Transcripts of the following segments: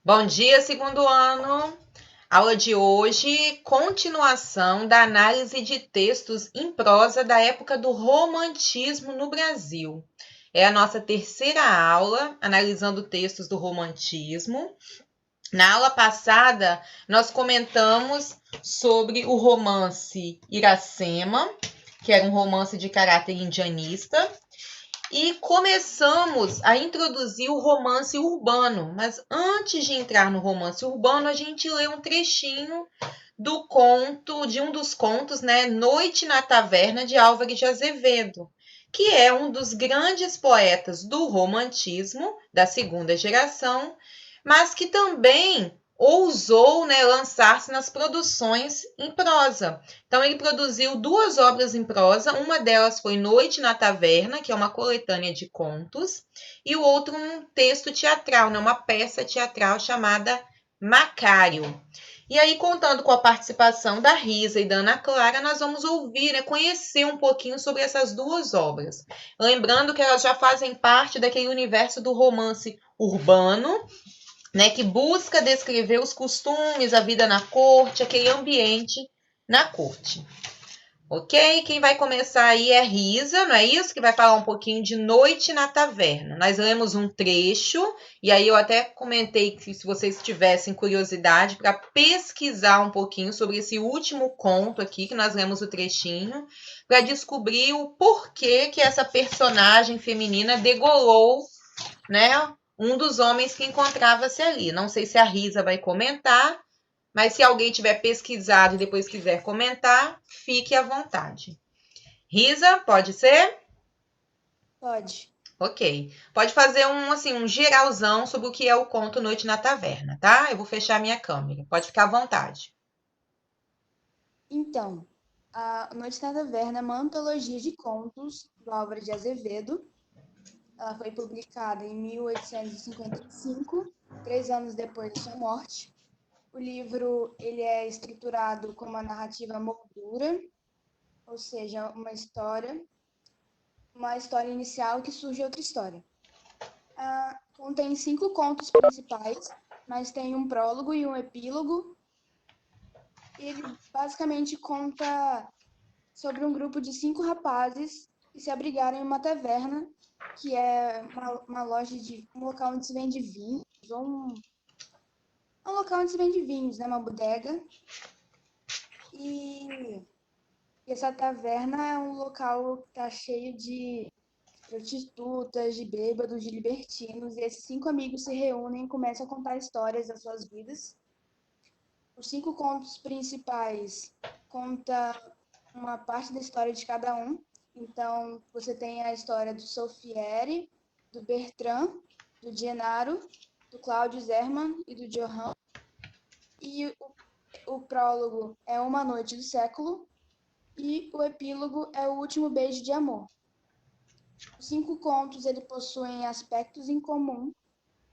Bom dia, segundo ano. Aula de hoje, continuação da análise de textos em prosa da época do Romantismo no Brasil. É a nossa terceira aula, analisando textos do Romantismo. Na aula passada, nós comentamos sobre o romance Iracema, que era um romance de caráter indianista, e começamos a introduzir o romance urbano. Mas antes de entrar no romance urbano, a gente lê um trechinho do conto, de um dos contos, né, Noite na Taverna, de Álvares de Azevedo, que é um dos grandes poetas do romantismo, da segunda geração, mas que também ousou, né, lançar-se nas produções em prosa. Então, ele produziu duas obras em prosa, uma delas foi Noite na Taverna, que é uma coletânea de contos, e o outro um texto teatral, né, uma peça teatral chamada Macário. E aí, contando com a participação da Risa e da Ana Clara, nós vamos ouvir, né, conhecer um pouquinho sobre essas duas obras. Lembrando que elas já fazem parte daquele universo do romance urbano, né, que busca descrever os costumes, a vida na corte, aquele ambiente na corte. Ok? Quem vai começar aí é Risa, não é isso? Que vai falar um pouquinho de Noite na Taverna. Nós lemos um trecho, e aí eu até comentei que se vocês tivessem curiosidade para pesquisar um pouquinho sobre esse último conto aqui, que nós lemos o trechinho, para descobrir o porquê que essa personagem feminina degolou, né, um dos homens que encontrava-se ali. Não sei se a Risa vai comentar, mas se alguém tiver pesquisado e depois quiser comentar, fique à vontade. Risa, pode ser? Pode. Ok. Pode fazer um geralzão sobre o que é o conto Noite na Taverna, tá? Eu vou fechar minha câmera. Pode ficar à vontade. Então, a Noite na Taverna é uma antologia de contos do Álvares de Azevedo. Ela foi publicada em 1855, 3 anos depois da sua morte. O livro ele é estruturado com uma narrativa moldura, ou seja, uma história inicial que surge outra história. Contém 5 contos principais, mas tem um prólogo e um epílogo. Ele basicamente conta sobre um grupo de 5 rapazes que se abrigaram em uma taverna, que é uma loja de um local onde se vende vinhos, ou um local onde se vende vinhos, né? Uma bodega. E essa taverna é um local que tá cheio de prostitutas, de bêbados, de libertinos, e esses 5 amigos se reúnem e começam a contar histórias das suas vidas. Os 5 contos principais conta uma parte da história de cada um. Então, você tem a história do Solfieri, do Bertrand, do Genaro, do Cláudio Zerman e do Johann. E o prólogo é Uma Noite do Século e o epílogo é O Último Beijo de Amor. Os 5 contos ele possuem aspectos em comum,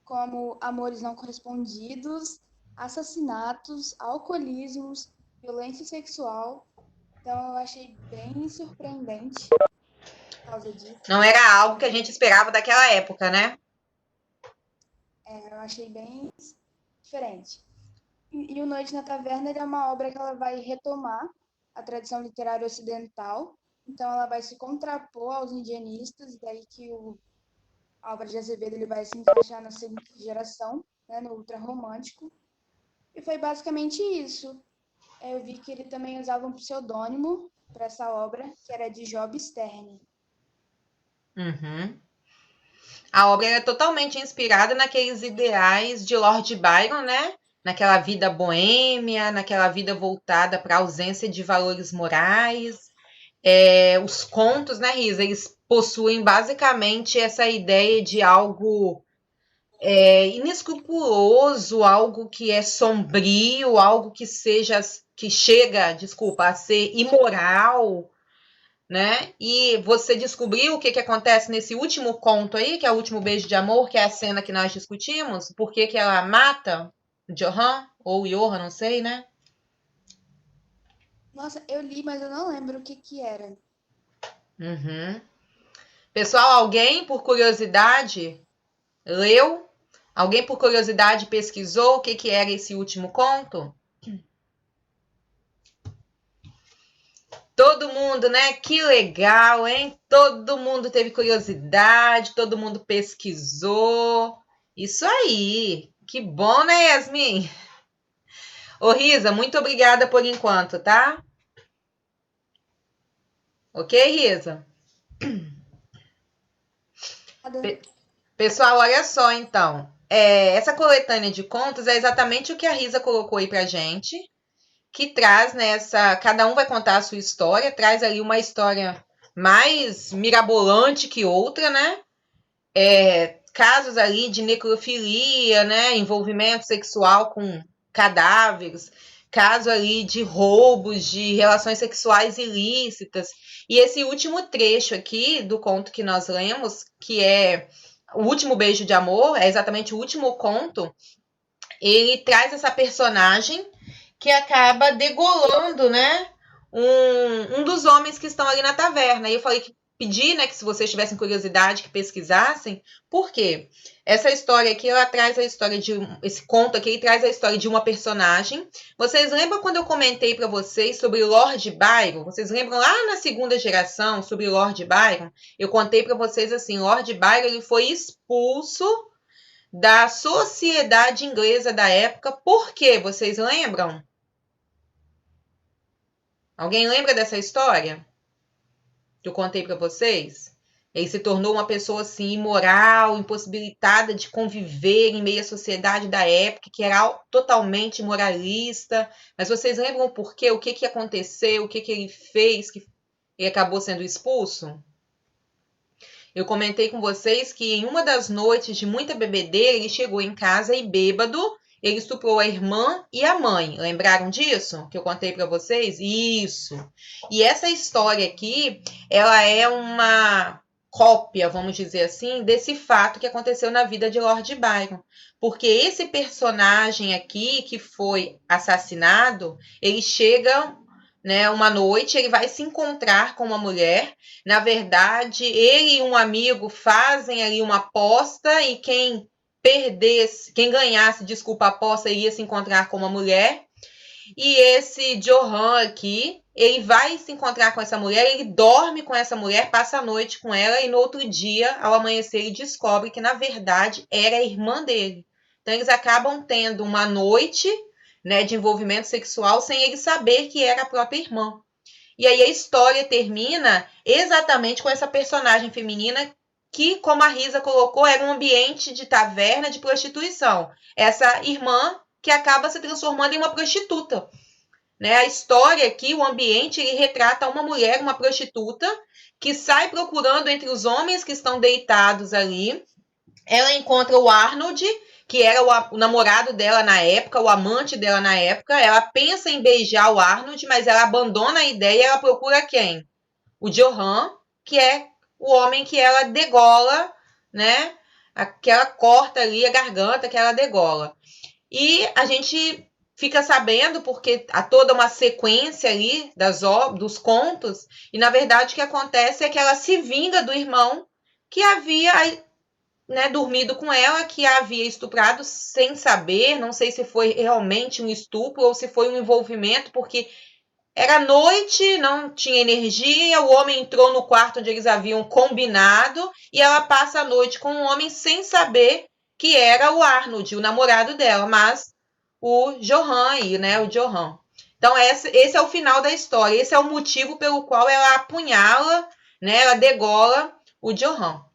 como amores não correspondidos, assassinatos, alcoolismos, violência sexual. Então, eu achei bem surpreendente por causa disso. Não era algo que a gente esperava daquela época, né? Eu achei bem diferente. E o Noite na Taverna ele é uma obra que ela vai retomar a tradição literária ocidental. Então, ela vai se contrapor aos indianistas, daí que o Álvares de Azevedo ele vai se encaixar na segunda geração, né, no ultrarromântico. E foi basicamente isso. Eu vi que ele também usava um pseudônimo para essa obra, que era de Job Stern. Uhum. A obra é totalmente inspirada naqueles ideais de Lord Byron, né? Naquela vida boêmia, naquela vida voltada para a ausência de valores morais. Os contos, né, Risa, eles possuem basicamente essa ideia de algo inescrupuloso, algo que é sombrio, algo que chega, desculpa, a ser imoral, né? E você descobriu o que, que acontece nesse último conto aí, que é o último beijo de amor, que é a cena que nós discutimos? Por que, que ela mata Johan ou Johan, não sei, né? Nossa, eu li, mas eu não lembro o que que era. Uhum. Pessoal, alguém, por curiosidade, leu? Alguém, por curiosidade, pesquisou o que era esse último conto? Todo mundo, né? Que legal, hein? Todo mundo teve curiosidade, todo mundo pesquisou. Isso aí. Que bom, né, Yasmin? Ô, Risa, muito obrigada por enquanto, tá? Ok, Risa? Pessoal, olha só, então. Essa coletânea de contos é exatamente o que a Risa colocou aí pra gente, que traz nessa. Cada um vai contar a sua história, traz ali uma história mais mirabolante que outra, né? Casos ali de necrofilia, né? Envolvimento sexual com cadáveres, caso ali de roubos, de relações sexuais ilícitas. E esse último trecho aqui do conto que nós lemos, que é O Último Beijo de Amor, é exatamente o último conto, ele traz essa personagem que acaba degolando, né, um dos homens que estão ali na taverna. E eu falei que pedi, né, que se vocês tivessem curiosidade, que pesquisassem. Por quê? Essa história aqui, ela traz a história de... Esse conto aqui, ele traz a história de uma personagem. Vocês lembram quando eu comentei para vocês sobre Lord Byron? Vocês lembram lá na segunda geração sobre Lord Byron? Eu contei para vocês assim, Lord Byron, ele foi expulso da sociedade inglesa da época. Por quê? Vocês lembram? Alguém lembra dessa história que eu contei para vocês? Ele se tornou uma pessoa assim imoral, impossibilitada de conviver em meio à sociedade da época, que era totalmente moralista. Mas vocês lembram por quê? O que aconteceu? O que ele fez que ele acabou sendo expulso? Eu comentei com vocês que em uma das noites de muita bebedeira, ele chegou em casa e bêbado, ele estuprou a irmã e a mãe. Lembraram disso? Que eu contei para vocês? Isso. E essa história aqui, ela é uma cópia, vamos dizer assim, desse fato que aconteceu na vida de Lord Byron. Porque esse personagem aqui que foi assassinado, ele chega, né, uma noite, ele vai se encontrar com uma mulher. Na verdade, ele e um amigo fazem ali uma aposta e quem ganhasse, desculpa, a aposta, ia se encontrar com uma mulher. E esse Johan aqui, ele vai se encontrar com essa mulher, ele dorme com essa mulher, passa a noite com ela e no outro dia, ao amanhecer, ele descobre que na verdade era a irmã dele. Então eles acabam tendo uma noite, né, de envolvimento sexual sem ele saber que era a própria irmã. E aí a história termina exatamente com essa personagem feminina que, como a Risa colocou, era um ambiente de taverna, de prostituição. Essa irmã que acaba se transformando em uma prostituta. Né? A história aqui, o ambiente, ele retrata uma mulher, uma prostituta, que sai procurando entre os homens que estão deitados ali. Ela encontra o Arnold, que era o namorado dela na época, o amante dela na época. Ela pensa em beijar o Arnold, mas ela abandona a ideia e ela procura quem? O Johan, que é o homem que ela degola, né? Que ela corta ali a garganta, que ela degola. E a gente fica sabendo, porque há toda uma sequência ali dos contos, e na verdade o que acontece é que ela se vinga do irmão que havia, né, dormido com ela, que a havia estuprado sem saber. Não sei se foi realmente um estupro ou se foi um envolvimento, porque era noite, não tinha energia, o homem entrou no quarto onde eles haviam combinado e ela passa a noite com um homem sem saber que era o Arnold, o namorado dela, mas o Johan aí, né, o Johan. Então esse é o final da história, esse é o motivo pelo qual ela apunhala, né, ela degola o Johan.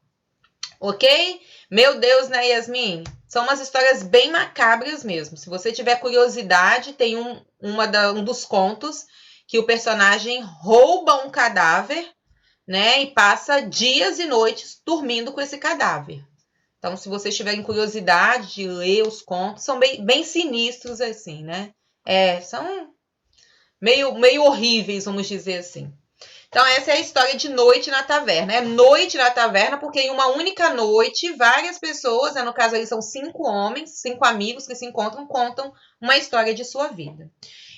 Ok? Meu Deus, né, Yasmin? São umas histórias bem macabras mesmo. Se você tiver curiosidade, tem um dos contos que o personagem rouba um cadáver, né, e passa dias e noites dormindo com esse cadáver. Então, se vocês tiverem curiosidade de ler os contos, são bem sinistros, assim, né? São meio horríveis, vamos dizer assim. Então, essa é a história de Noite na Taverna. É Noite na Taverna porque em uma única noite, várias pessoas, né, no caso ali são 5 homens, 5 amigos que se encontram, contam uma história de sua vida.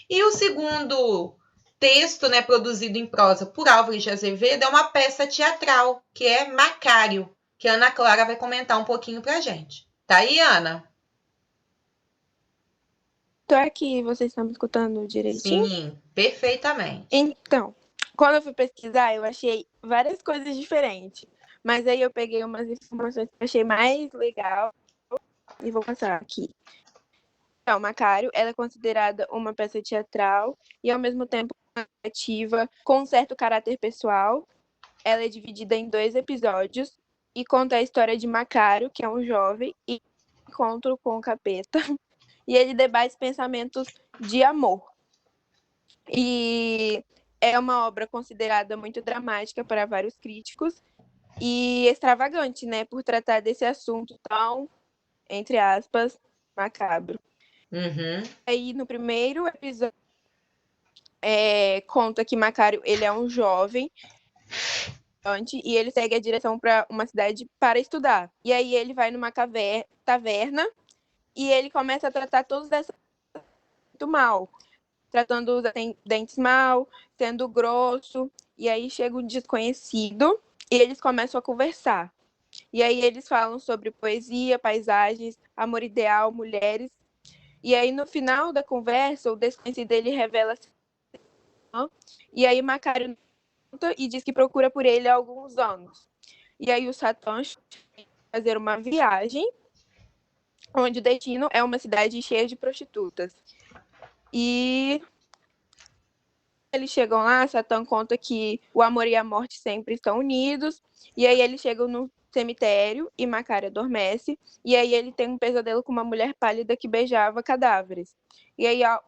E o segundo texto, né, produzido em prosa por Álvares de Azevedo é uma peça teatral, que é Macário, que a Ana Clara vai comentar um pouquinho pra gente, tá? Tá aí, Ana? Tô aqui, vocês estão me escutando direitinho? Sim, perfeitamente. Então, quando eu fui pesquisar, eu achei várias coisas diferentes. Mas aí eu peguei umas informações que eu achei mais legal e vou passar aqui. Então, Macário, ela é considerada uma peça teatral e ao mesmo tempo ativa, com um certo caráter pessoal. Ela é dividida em 2 episódios e conta a história de Macário, que é um jovem, e encontro com o capeta. E ele debate pensamentos de amor. E é uma obra considerada muito dramática para vários críticos e extravagante, né, por tratar desse assunto tão, entre aspas, macabro. Uhum. Aí no primeiro episódio conta que Macário ele é um jovem e ele segue a direção para uma cidade para estudar. E aí ele vai numa taverna e ele começa a tratar todos dessa muito mal, tratando os atendentes mal, sendo grosso. E aí chega um desconhecido e eles começam a conversar. E aí eles falam sobre poesia, paisagens, amor ideal, mulheres. E aí no final da conversa, o desconhecido ele revela. E aí Macário conta e diz que procura por ele há alguns anos. E aí o Satã fazer uma viagem onde o destino é uma cidade cheia de prostitutas. E eles chegam lá, Satã conta que o amor e a morte sempre estão unidos. E aí eles chegam no cemitério e Macário adormece. E aí ele tem um pesadelo com uma mulher pálida que beijava cadáveres. E aí, ao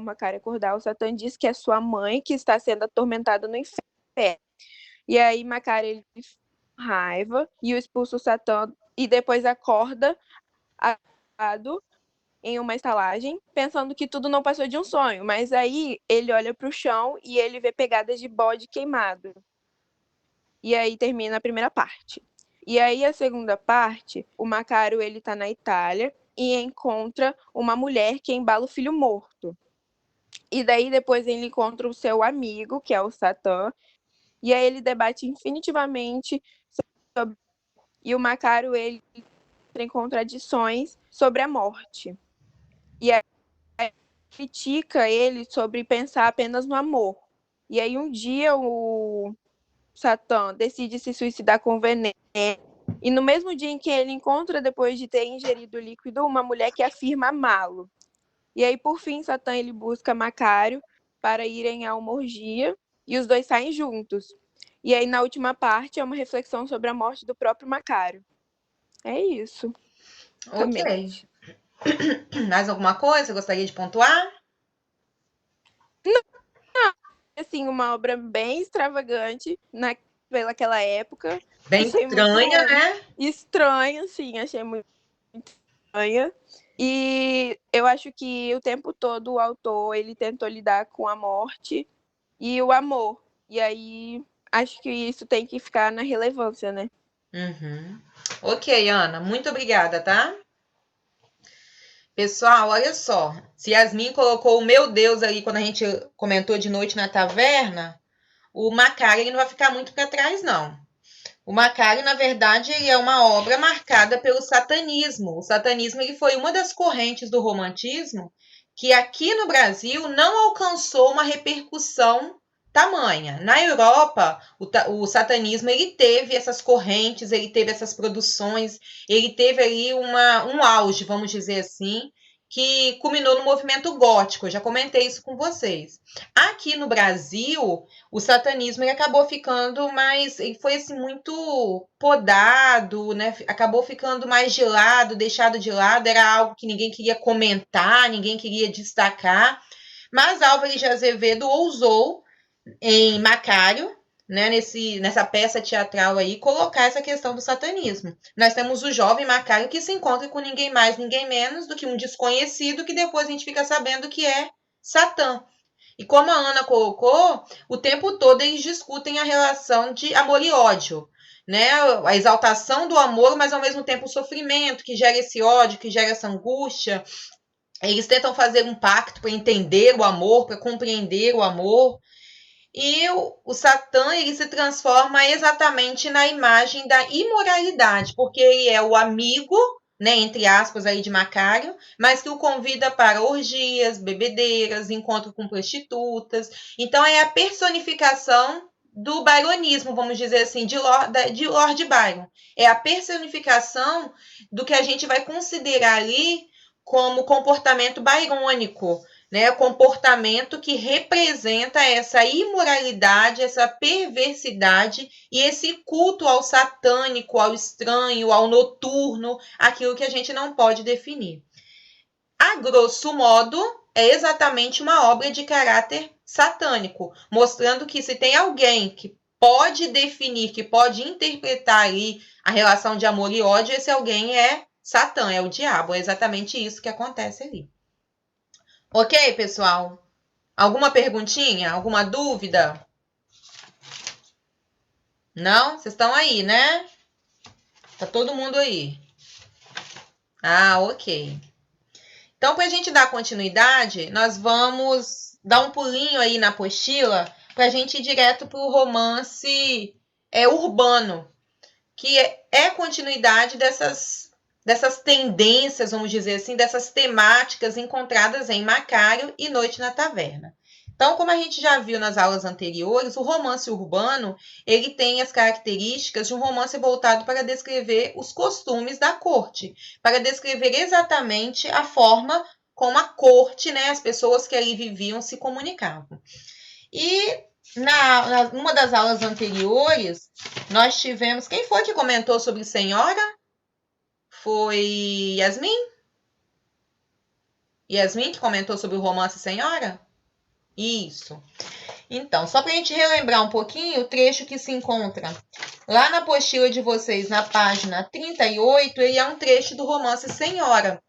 Macário acordar, o Satã diz que é sua mãe que está sendo atormentada no inferno. E aí Macário ele raiva e o expulsa o Satã e depois acorda atado em uma estalagem, pensando que tudo não passou de um sonho. Mas aí ele olha para o chão e ele vê pegadas de bode queimado. E aí termina a primeira parte. E aí a segunda parte, o Macário ele tá na Itália e encontra uma mulher que embala o filho morto. E daí depois ele encontra o seu amigo, que é o Satã, e aí ele debate infinitivamente sobre... E o Macário ele entra em contradições sobre a morte. E aí critica ele sobre pensar apenas no amor. E aí um dia o Satã decide se suicidar com veneno. E no mesmo dia em que ele encontra, depois de ter ingerido o líquido, uma mulher que afirma amá-lo. E aí, por fim, Satã ele busca Macário para irem a uma orgia e os dois saem juntos. E aí, na última parte, é uma reflexão sobre a morte do próprio Macário. É isso. Ok. Mais alguma coisa? Gostaria de pontuar? Assim, uma obra bem extravagante pelaquela época. Bem Achei muito estranha, né? estranha, assim, achei muito estranha. E eu acho que o tempo todo o autor ele tentou lidar com a morte e o amor. E aí acho que isso tem que ficar na relevância, né? Uhum. Ok, Ana, muito obrigada, tá? Pessoal, olha só. Se Yasmin colocou o meu Deus ali quando a gente comentou de noite na taverna, o Macário ele não vai ficar muito para trás, não. O Macário, na verdade, ele é uma obra marcada pelo satanismo. O satanismo ele foi uma das correntes do romantismo que aqui no Brasil não alcançou uma repercussão tamanha. Na Europa, o satanismo ele teve essas correntes, ele teve essas produções, ele teve ali um auge, vamos dizer assim, que culminou no movimento gótico. Eu já comentei isso com vocês. Aqui no Brasil, o satanismo ele acabou ficando mais, ele foi assim muito podado, né? Acabou ficando mais de lado, deixado de lado, era algo que ninguém queria comentar, ninguém queria destacar. Mas Álvares de Azevedo ousou em Macário, né, nessa peça teatral aí, colocar essa questão do satanismo. Nós temos o jovem Macário que se encontra com ninguém mais, ninguém menos do que um desconhecido que depois a gente fica sabendo que é Satã. E como a Ana colocou, o tempo todo eles discutem a relação de amor e ódio, né? A exaltação do amor, mas ao mesmo tempo o sofrimento que gera esse ódio, que gera essa angústia. Eles tentam fazer um pacto para entender o amor, para compreender o amor. E o Satã ele se transforma exatamente na imagem da imoralidade, porque ele é o amigo né, entre aspas, aí de Macário, mas que o convida para orgias, bebedeiras, encontro com prostitutas. Então, é a personificação do byronismo, vamos dizer assim, de Lord Byron. É a personificação do que a gente vai considerar ali como comportamento byrônico, né? Comportamento que representa essa imoralidade, essa perversidade e esse culto ao satânico, ao estranho, ao noturno, aquilo que a gente não pode definir. A grosso modo, é exatamente uma obra de caráter satânico, mostrando que se tem alguém que pode definir, que pode interpretar ali a relação de amor e ódio, esse alguém é Satã, é o diabo. É exatamente isso que acontece ali. Ok, pessoal? Alguma perguntinha? Alguma dúvida? Não? Vocês estão aí, né? Tá todo mundo aí. Ah, ok. Então, para a gente dar continuidade, nós vamos dar um pulinho aí na apostila para a gente ir direto para o romance urbano, que é continuidade dessas tendências, vamos dizer assim, dessas temáticas encontradas em Macário e Noite na Taverna. Então, como a gente já viu nas aulas anteriores, o romance urbano, ele tem as características de um romance voltado para descrever os costumes da corte, para descrever exatamente a forma como a corte, né, as pessoas que ali viviam, se comunicavam. E numa das aulas anteriores, nós tivemos... Quem foi que comentou sobre Senhora? Foi Yasmin? Yasmin que comentou sobre o romance Senhora? Isso. Então, só para a gente relembrar um pouquinho, o trecho que se encontra lá na apostila de vocês, na página 38, ele é um trecho do romance Senhora,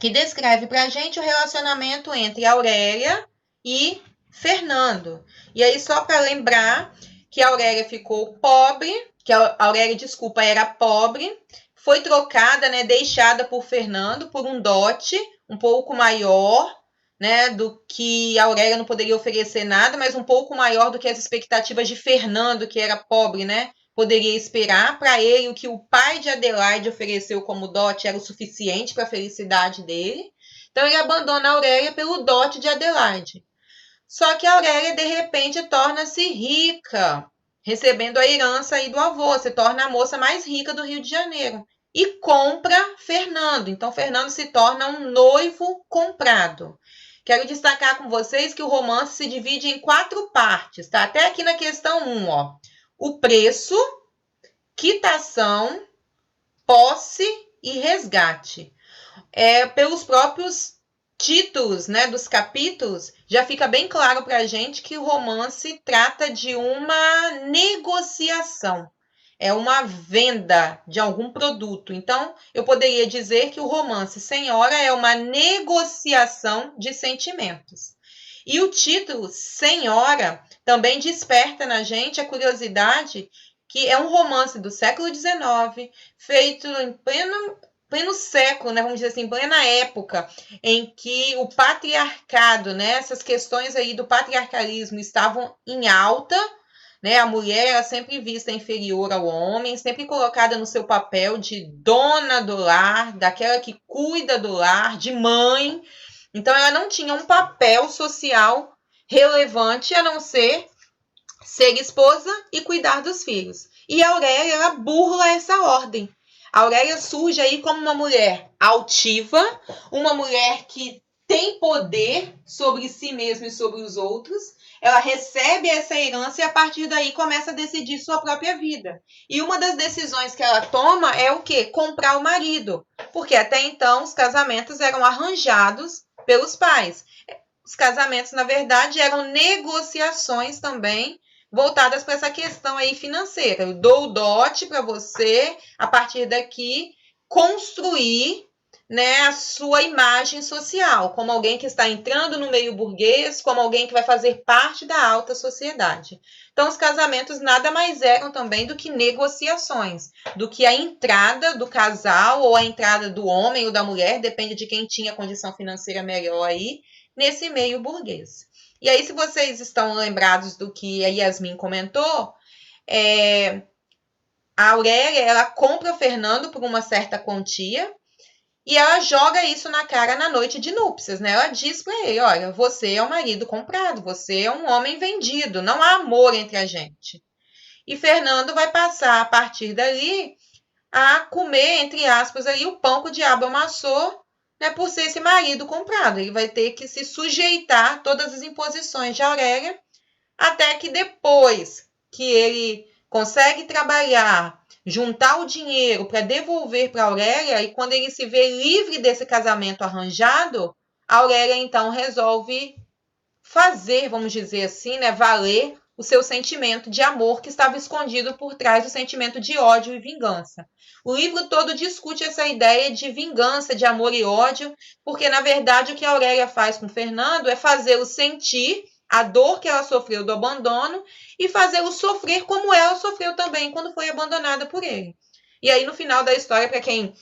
que descreve para a gente o relacionamento entre Aurélia e Fernando. E aí, só para lembrar que a Aurélia ficou pobre, que a Aurélia, desculpa, era pobre, foi trocada, né, deixada por Fernando por um dote um pouco maior, né, do que a Aurélia não poderia oferecer nada, mas um pouco maior do que as expectativas de Fernando, que era pobre, né, poderia esperar. Para ele, o que o pai de Adelaide ofereceu como dote era o suficiente para a felicidade dele. Então, ele abandona a Aurélia pelo dote de Adelaide. Só que a Aurélia, de repente, torna-se rica, recebendo a herança aí do avô, se torna a moça mais rica do Rio de Janeiro. E compra Fernando. Então, Fernando se torna um noivo comprado. Quero destacar com vocês que o romance se divide em 4 partes, tá? Até aqui na questão 1, ó. O preço, quitação, posse e resgate. Pelos próprios títulos, né, dos capítulos, já fica bem claro para a gente que o romance trata de uma negociação. É uma venda de algum produto. Então, eu poderia dizer que o romance Senhora é uma negociação de sentimentos. E o título Senhora também desperta na gente a curiosidade que é um romance do século XIX, feito em pleno século, né, vamos dizer assim, plena época em que o patriarcado, né, essas questões aí do patriarcalismo estavam em alta, né, a mulher era sempre vista inferior ao homem, sempre colocada no seu papel de dona do lar, daquela que cuida do lar, de mãe. Então, ela não tinha um papel social relevante a não ser esposa e cuidar dos filhos. E a Aurélia, ela burla essa ordem. A Aurélia surge aí como uma mulher altiva, uma mulher que tem poder sobre si mesma e sobre os outros. Ela recebe essa herança e a partir daí começa a decidir sua própria vida. E uma das decisões que ela toma é o quê? Comprar o marido. Porque até então os casamentos eram arranjados pelos pais. Os casamentos, na verdade, eram negociações também voltadas para essa questão aí financeira. Eu dou o dote para você, a partir daqui, construir, né, a sua imagem social, como alguém que está entrando no meio burguês, como alguém que vai fazer parte da alta sociedade. Então, os casamentos nada mais eram também do que negociações, do que a entrada do casal ou a entrada do homem ou da mulher, depende de quem tinha condição financeira melhor aí, nesse meio burguês. E aí, se vocês estão lembrados do que a Yasmin comentou, a Aurélia, ela compra o Fernando por uma certa quantia e ela joga isso na cara na noite de núpcias, né? Ela diz para ele, olha, você é um marido comprado, você é um homem vendido, não há amor entre a gente. E Fernando vai passar, a partir dali, a comer, entre aspas, ali, o pão que o diabo amassou, né, por ser esse marido comprado. Ele vai ter que se sujeitar a todas as imposições de Aurélia, até que depois que ele consegue trabalhar, juntar o dinheiro para devolver para Aurélia, e quando ele se vê livre desse casamento arranjado, Aurélia então resolve fazer, vamos dizer assim, né, valer o seu sentimento de amor que estava escondido por trás do sentimento de ódio e vingança. O livro todo discute essa ideia de vingança, de amor e ódio, porque, na verdade, o que a Aurélia faz com o Fernando é fazê-lo sentir a dor que ela sofreu do abandono e fazê-lo sofrer como ela sofreu também quando foi abandonada por ele. E aí, no final da história, para quem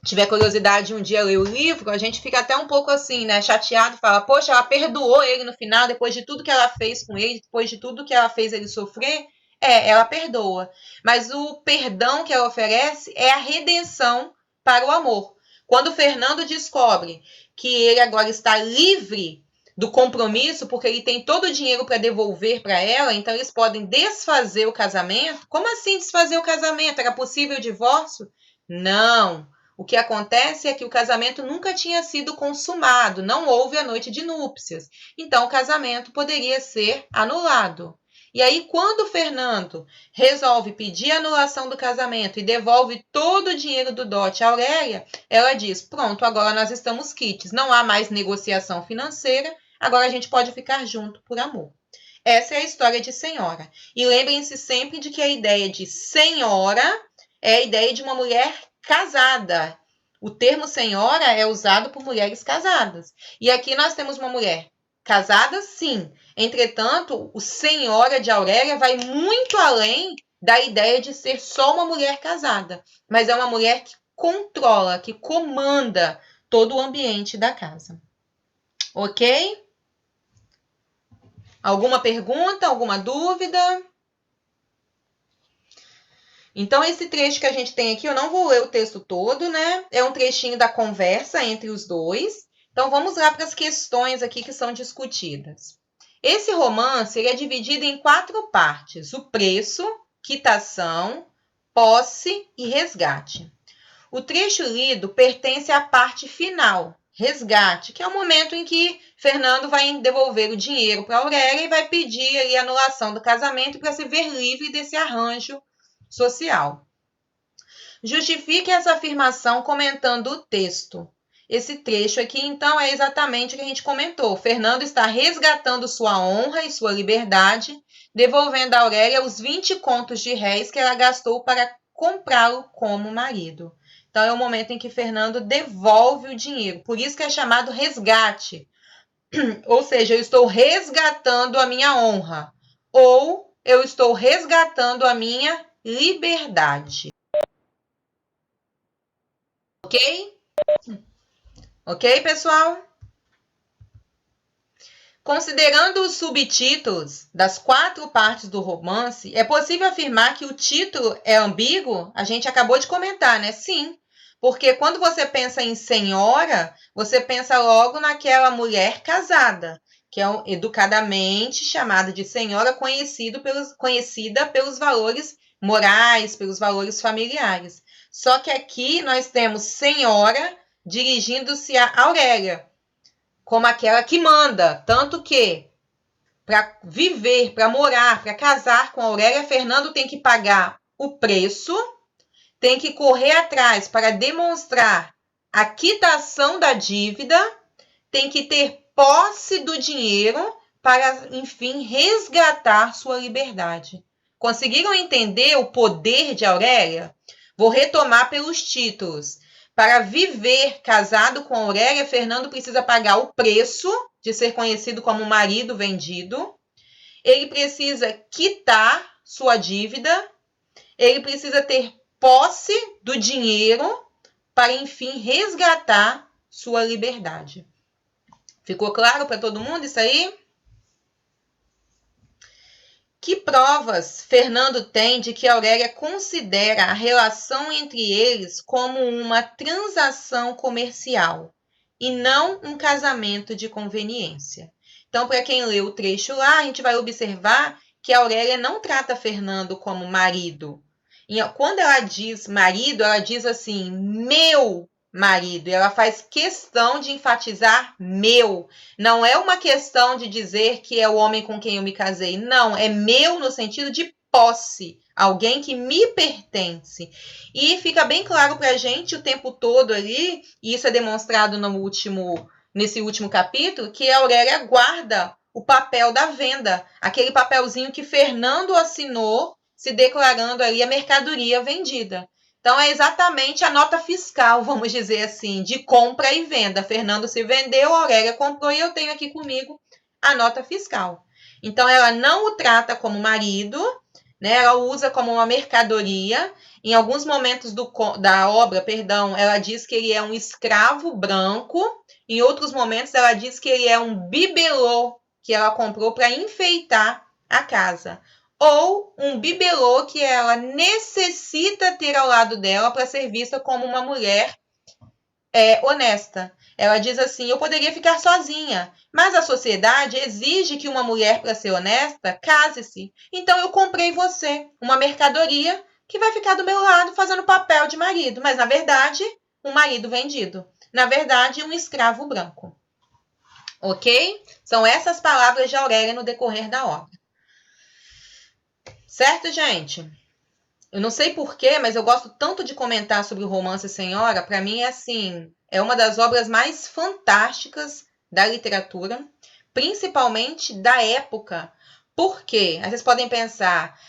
tiver curiosidade de um dia ler o livro, a gente fica até um pouco assim, né, chateado, fala, poxa, ela perdoou ele no final, depois de tudo que ela fez com ele, depois de tudo que ela fez ele sofrer. Ela perdoa. Mas o perdão que ela oferece é a redenção para o amor. Quando o Fernando descobre que ele agora está livre do compromisso, porque ele tem todo o dinheiro para devolver para ela, então eles podem desfazer o casamento. Como assim desfazer o casamento? Era possível o divórcio? Não. O que acontece é que o casamento nunca tinha sido consumado, não houve a noite de núpcias. Então, o casamento poderia ser anulado. E aí, quando o Fernando resolve pedir a anulação do casamento e devolve todo o dinheiro do dote à Aurélia, ela diz, pronto, agora nós estamos quites, não há mais negociação financeira, agora a gente pode ficar junto por amor. Essa é a história de senhora. E lembrem-se sempre de que a ideia de senhora é a ideia de uma mulher casada. O termo senhora é usado por mulheres casadas. E aqui nós temos uma mulher casada, sim. Entretanto, o senhora de Aurélia vai muito além da ideia de ser só uma mulher casada. Mas é uma mulher que controla, que comanda todo o ambiente da casa. Ok? Alguma pergunta? Alguma dúvida? Então, esse trecho que a gente tem aqui, eu não vou ler o texto todo, né? É um trechinho da conversa entre os dois. Então, vamos lá para as questões aqui que são discutidas. Esse romance ele é dividido em 4 partes: o preço, quitação, posse e resgate. O trecho lido pertence à parte final, resgate, que é o momento em que Fernando vai devolver o dinheiro para Aurélia e vai pedir ali a anulação do casamento para se ver livre desse arranjo social. Justifique essa afirmação comentando o texto. Esse trecho aqui, então, é exatamente o que a gente comentou. Fernando está resgatando sua honra e sua liberdade, devolvendo a Aurélia os 20 contos de réis que ela gastou para comprá-lo como marido. Então, é o momento em que Fernando devolve o dinheiro. Por isso que é chamado resgate. Ou seja, eu estou resgatando a minha honra. Ou eu estou resgatando a minha liberdade. Ok? Ok, pessoal? Considerando os subtítulos das 4 partes do romance, é possível afirmar que o título é ambíguo? A gente acabou de comentar, né? Sim. Porque quando você pensa em senhora, você pensa logo naquela mulher casada, que é educadamente chamada de senhora, conhecida pelos valores morais, pelos valores familiares. Só que aqui nós temos senhora dirigindo-se a Aurélia, como aquela que manda, tanto que para viver, para morar, para casar com Aurélia, Fernando tem que pagar o preço, tem que correr atrás para demonstrar a quitação da dívida, tem que ter posse do dinheiro para, enfim, resgatar sua liberdade. Conseguiram entender o poder de Aurélia? Vou retomar pelos títulos. Para viver casado com Aurélia, Fernando precisa pagar o preço de ser conhecido como marido vendido. Ele precisa quitar sua dívida. Ele precisa ter posse do dinheiro para, enfim, resgatar sua liberdade. Ficou claro para todo mundo isso aí? Que provas Fernando tem de que Aurélia considera a relação entre eles como uma transação comercial e não um casamento de conveniência? Então, para quem lê o trecho lá, a gente vai observar que Aurélia não trata Fernando como marido. E quando ela diz marido, ela diz assim, meu marido. E ela faz questão de enfatizar meu. Não é uma questão de dizer que é o homem com quem eu me casei. Não, é meu no sentido de posse. Alguém que me pertence. E fica bem claro para a gente o tempo todo ali, e isso é demonstrado nesse último capítulo, que a Aurélia guarda o papel da venda. Aquele papelzinho que Fernando assinou, se declarando ali a mercadoria vendida. Então, é exatamente a nota fiscal, vamos dizer assim, de compra e venda. Fernando se vendeu, Aurélia comprou e eu tenho aqui comigo a nota fiscal. Então, ela não o trata como marido, né? Ela o usa como uma mercadoria. Em alguns momentos da obra, ela diz que ele é um escravo branco. Em outros momentos, ela diz que ele é um bibelô que ela comprou para enfeitar a casa. Ou um bibelô que ela necessita ter ao lado dela para ser vista como uma mulher honesta. Ela diz assim, eu poderia ficar sozinha, mas a sociedade exige que uma mulher, para ser honesta, case-se. Então eu comprei você, uma mercadoria que vai ficar do meu lado fazendo papel de marido, mas na verdade, um marido vendido. Na verdade, um escravo branco. Ok? São essas palavras de Aurélia no decorrer da obra. Certo, gente? Eu não sei porquê, mas eu gosto tanto de comentar sobre o Romance Senhora. Para mim, é uma das obras mais fantásticas da literatura, principalmente da época. Por quê? Aí vocês podem pensar,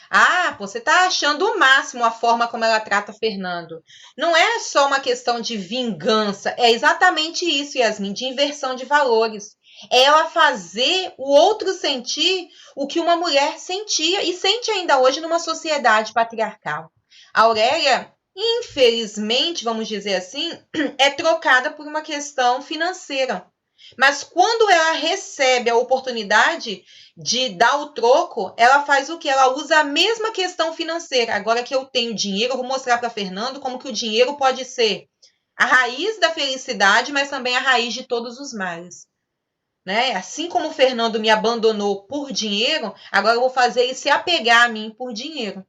você está achando o máximo a forma como ela trata Fernando. Não é só uma questão de vingança, é exatamente isso, Yasmin, de inversão de valores. É ela fazer o outro sentir o que uma mulher sentia e sente ainda hoje numa sociedade patriarcal. A Aurélia, infelizmente, vamos dizer assim, é trocada por uma questão financeira. Mas quando ela recebe a oportunidade de dar o troco, ela faz o quê? Ela usa a mesma questão financeira. Agora que eu tenho dinheiro, eu vou mostrar para Fernando como que o dinheiro pode ser a raiz da felicidade, mas também a raiz de todos os males. Né? Assim como o Fernando me abandonou por dinheiro, agora eu vou fazer ele se apegar a mim por dinheiro.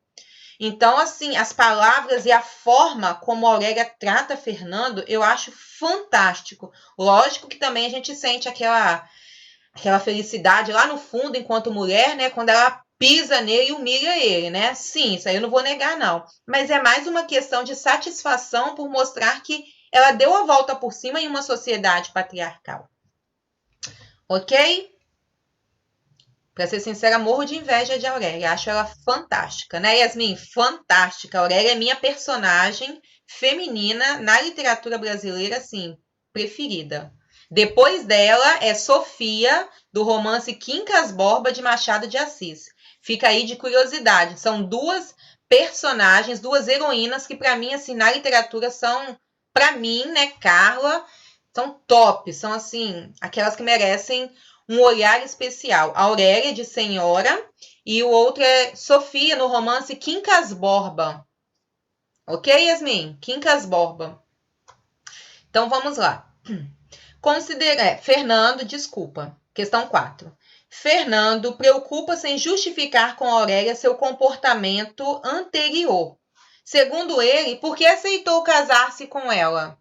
Então, assim, as palavras e a forma como a Aurélia trata Fernando, eu acho fantástico. Lógico que também a gente sente aquela felicidade lá no fundo, enquanto mulher, né? Quando ela pisa nele e humilha ele, né? Sim, isso aí eu não vou negar, não. Mas é mais uma questão de satisfação por mostrar que ela deu a volta por cima em uma sociedade patriarcal. Ok? Pra ser sincera, morro de inveja de Aurélia. Acho ela fantástica, né, Yasmin? Fantástica. A Aurélia é minha personagem feminina na literatura brasileira, assim, preferida. Depois dela é Sofia, do romance Quincas Borba, de Machado de Assis. Fica aí de curiosidade. São duas personagens, duas heroínas que, para mim, assim, na literatura são, para mim, né, Carla, são top. São, assim, aquelas que merecem um olhar especial. Aurélia, de Senhora, e o outro é Sofia, no romance Quincas Borba. Ok, Yasmin? Quincas Borba. Então, vamos lá. Fernando, desculpa. Questão 4. Fernando preocupa-se em justificar com Aurélia seu comportamento anterior. Segundo ele, por que aceitou casar-se com ela?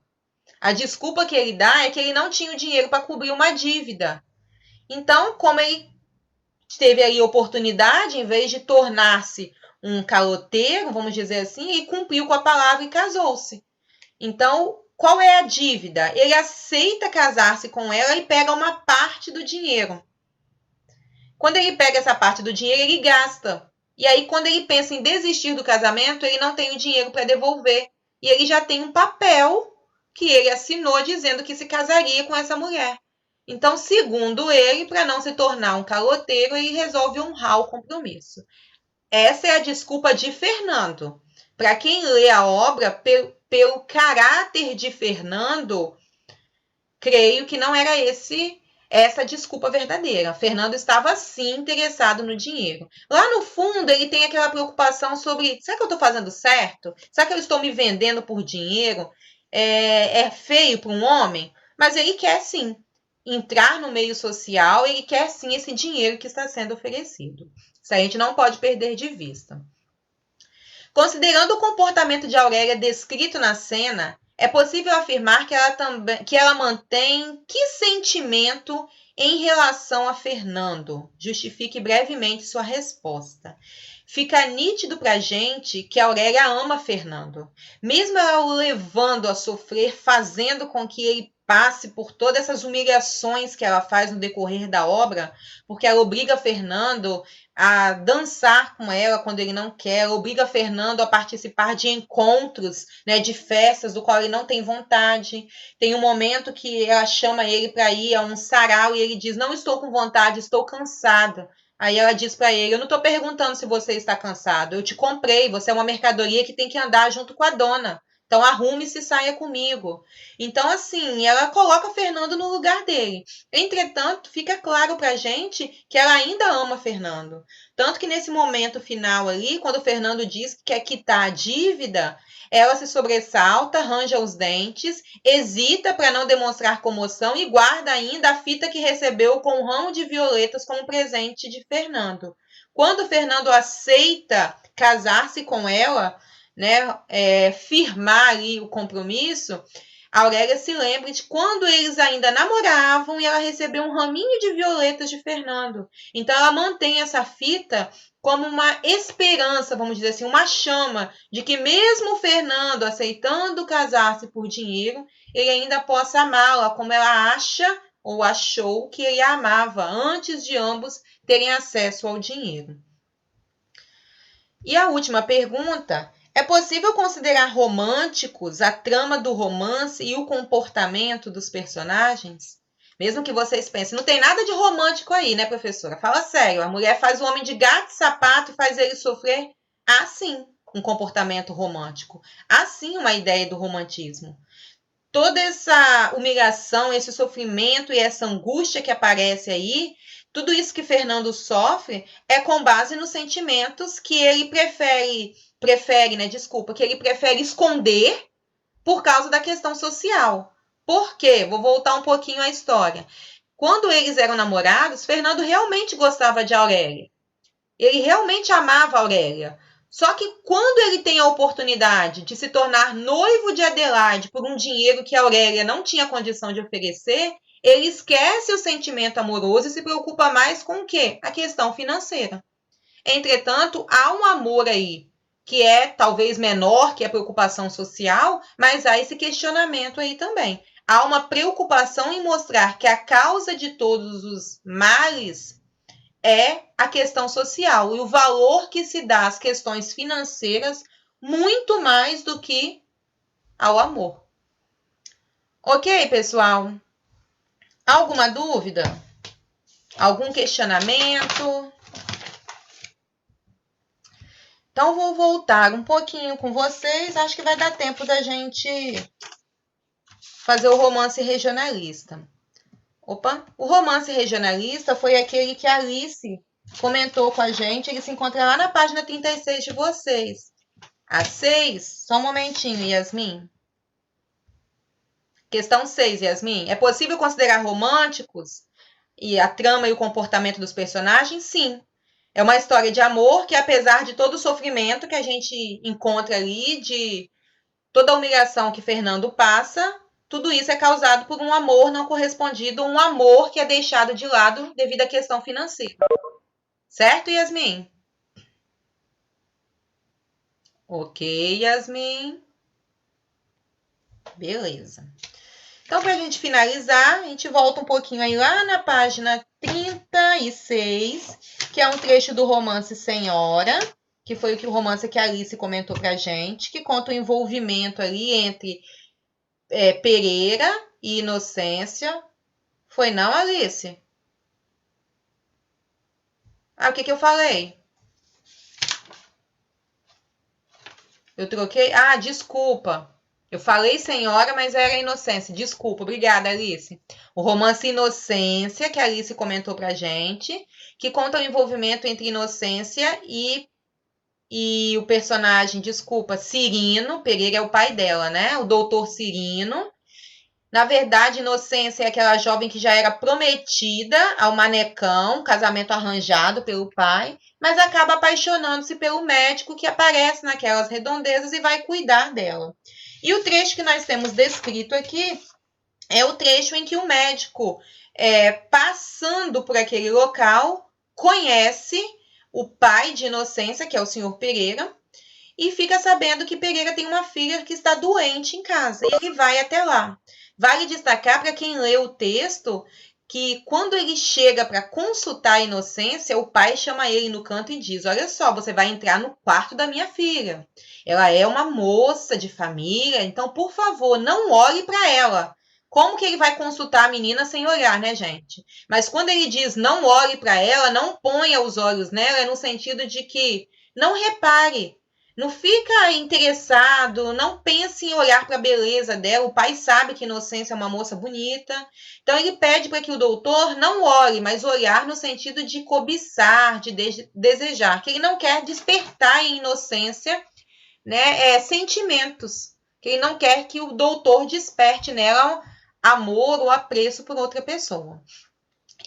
A desculpa que ele dá é que ele não tinha o dinheiro para cobrir uma dívida. Então, como ele teve aí oportunidade, em vez de tornar-se um caloteiro, vamos dizer assim, ele cumpriu com a palavra e casou-se. Então, qual é a dívida? Ele aceita casar-se com ela e pega uma parte do dinheiro. Quando ele pega essa parte do dinheiro, ele gasta. E aí, quando ele pensa em desistir do casamento, ele não tem o dinheiro para devolver. E ele já tem um papel que ele assinou dizendo que se casaria com essa mulher. Então, segundo ele, para não se tornar um caloteiro, ele resolve honrar o compromisso. Essa é a desculpa de Fernando. Para quem lê a obra, pelo caráter de Fernando, creio que não era esse essa desculpa verdadeira. Fernando estava sim interessado no dinheiro. Lá no fundo, ele tem aquela preocupação sobre: será que eu estou fazendo certo? Será que eu estou me vendendo por dinheiro? É feio para um homem? Mas ele quer sim entrar no meio social, ele quer sim esse dinheiro que está sendo oferecido. Isso a gente não pode perder de vista. Considerando o comportamento de Aurélia descrito na cena, é possível afirmar que ela mantém que sentimento em relação a Fernando? Justifique brevemente sua resposta. Fica nítido pra gente que Aurélia ama Fernando, mesmo ela o levando a sofrer, fazendo com que ele passe por todas essas humilhações que ela faz no decorrer da obra, porque ela obriga Fernando a dançar com ela quando ele não quer, obriga Fernando a participar de encontros, né, de festas do qual ele não tem vontade. Tem um momento que ela chama ele para ir a um sarau e ele diz: não estou com vontade, estou cansada. Aí ela diz para ele: eu não estou perguntando se você está cansado, eu te comprei, você é uma mercadoria que tem que andar junto com a dona. Então arrume-se e saia comigo. Então, assim, ela coloca Fernando no lugar dele. Entretanto, fica claro pra gente que ela ainda ama Fernando. Tanto que nesse momento final ali, quando o Fernando diz que quer quitar a dívida, ela se sobressalta, arranja os dentes, hesita para não demonstrar comoção e guarda ainda a fita que recebeu com um ramo de violetas como presente de Fernando. Quando Fernando aceita casar-se com ela, né, firmar ali o compromisso, a Aurélia se lembra de quando eles ainda namoravam e ela recebeu um raminho de violetas de Fernando. Então ela mantém essa fita como uma esperança, vamos dizer assim, uma chama de que mesmo o Fernando aceitando casar-se por dinheiro, ele ainda possa amá-la como ela acha ou achou que ele a amava antes de ambos terem acesso ao dinheiro. E a última pergunta: é possível considerar românticos a trama do romance e o comportamento dos personagens? Mesmo que vocês pensem, não tem nada de romântico aí, né, professora? Fala sério, a mulher faz o homem de gato e sapato e faz ele sofrer. Há sim um comportamento romântico. Há sim uma ideia do romantismo. Toda essa humilhação, esse sofrimento e essa angústia que aparece aí, tudo isso que Fernando sofre é com base nos sentimentos que ele que ele prefere esconder por causa da questão social. Por quê? Vou voltar um pouquinho à história. Quando eles eram namorados, Fernando realmente gostava de Aurélia. Ele realmente amava Aurélia. Só que quando ele tem a oportunidade de se tornar noivo de Adelaide por um dinheiro que a Aurélia não tinha condição de oferecer, ele esquece o sentimento amoroso e se preocupa mais com o quê? A questão financeira. Entretanto, há um amor aí que é talvez menor que a preocupação social, mas há esse questionamento aí também. Há uma preocupação em mostrar que a causa de todos os males é a questão social e o valor que se dá às questões financeiras muito mais do que ao amor. Ok, pessoal? Alguma dúvida? Algum questionamento? Então, vou voltar um pouquinho com vocês. Acho que vai dar tempo da gente fazer o romance regionalista. Opa! O romance regionalista foi aquele que a Alice comentou com a gente. Ele se encontra lá na página 36 de vocês. A 6, só um momentinho, Yasmin. Questão 6, Yasmin. É possível considerar românticos e a trama e o comportamento dos personagens? Sim. É uma história de amor que, apesar de todo o sofrimento que a gente encontra ali, de toda a humilhação que Fernando passa, tudo isso é causado por um amor não correspondido, um amor que é deixado de lado devido à questão financeira. Certo, Yasmin? Ok, Yasmin. Beleza. Então, para a gente finalizar, a gente volta um pouquinho aí lá na página 36, que é um trecho do romance Senhora, que foi o romance que a Alice comentou pra gente, que conta o envolvimento ali entre Pereira e Inocência. Foi não, Alice? O que eu falei? Eu troquei? Desculpa. Eu falei senhora, mas era inocência. Desculpa, obrigada, Alice. O romance Inocência, que a Alice comentou pra gente, que conta o envolvimento entre Inocência e o personagem, desculpa, Cirino. Pereira é o pai dela, né? O doutor Cirino. Na verdade, Inocência é aquela jovem que já era prometida ao manecão, casamento arranjado pelo pai, mas acaba apaixonando-se pelo médico que aparece naquelas redondezas e vai cuidar dela. E o trecho que nós temos descrito aqui é o trecho em que o médico, passando por aquele local, conhece o pai de Inocência, que é o senhor Pereira, e fica sabendo que Pereira tem uma filha que está doente em casa. E ele vai até lá. Vale destacar para quem lê o texto que quando ele chega para consultar a Inocência, o pai chama ele no canto e diz: olha só, você vai entrar no quarto da minha filha. Ela é uma moça de família, então, por favor, não olhe para ela. Como que ele vai consultar a menina sem olhar, né, gente? Mas quando ele diz não olhe para ela, não ponha os olhos nela, é no sentido de que não repare. Não fica interessado, não pense em olhar para a beleza dela. O pai sabe que Inocência é uma moça bonita. Então, ele pede para que o doutor não olhe, mas olhar no sentido de cobiçar, de desejar. Que ele não quer despertar em Inocência, né, sentimentos. Que ele não quer que o doutor desperte nela amor ou apreço por outra pessoa.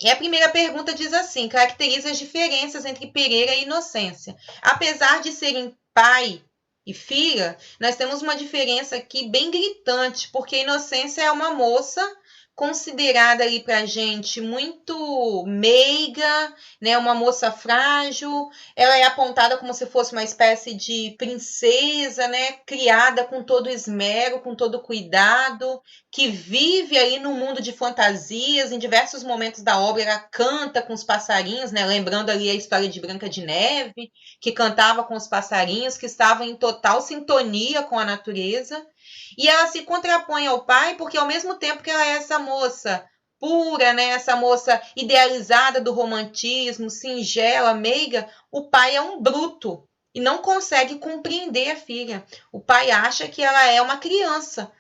E a primeira pergunta diz assim: caracteriza as diferenças entre Pereira e Inocência. Apesar de serem pai e filha, nós temos uma diferença aqui bem gritante, porque Inocência é uma moça considerada ali pra gente muito meiga, né, uma moça frágil. Ela é apontada como se fosse uma espécie de princesa, né, criada com todo esmero, com todo cuidado, que vive aí num mundo de fantasias. Em diversos momentos da obra ela canta com os passarinhos, né, lembrando ali a história de Branca de Neve, que cantava com os passarinhos, que estava em total sintonia com a natureza. E ela se contrapõe ao pai, porque ao mesmo tempo que ela é essa moça pura, né, essa moça idealizada do romantismo, singela, meiga, o pai é um bruto e não consegue compreender a filha. O pai acha que ela é uma criança.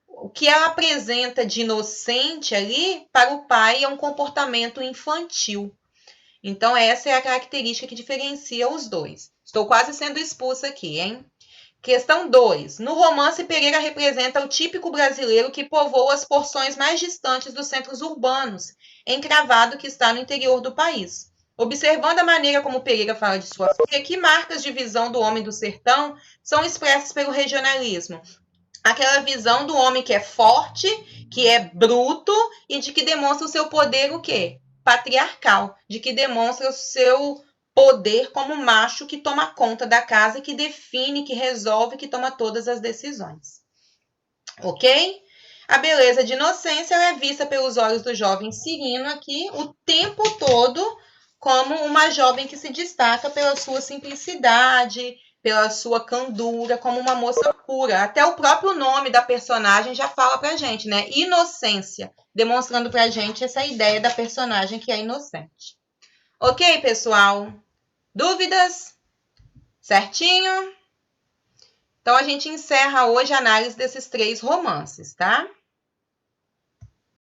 O que ela apresenta de inocente ali, para o pai, é um comportamento infantil. Então, essa é a característica que diferencia os dois. Estou quase sendo expulsa aqui, hein? Questão 2. No romance, Pereira representa o típico brasileiro que povoa as porções mais distantes dos centros urbanos, encravado que está no interior do país. Observando a maneira como Pereira fala de sua filha, que marcas de visão do homem do sertão são expressas pelo regionalismo? Aquela visão do homem que é forte, que é bruto e de que demonstra o seu poder o quê? Patriarcal, de que demonstra o seu poder como macho que toma conta da casa, que define, que resolve, que toma todas as decisões. Ok? A beleza de Inocência é vista pelos olhos do jovem Cirino aqui o tempo todo como uma jovem que se destaca pela sua simplicidade, pela sua candura, como uma moça pura. Até o próprio nome da personagem já fala pra gente, né? Inocência, demonstrando pra gente essa ideia da personagem que é inocente. Ok, pessoal? Dúvidas? Certinho? Então, a gente encerra hoje a análise desses 3 romances, tá?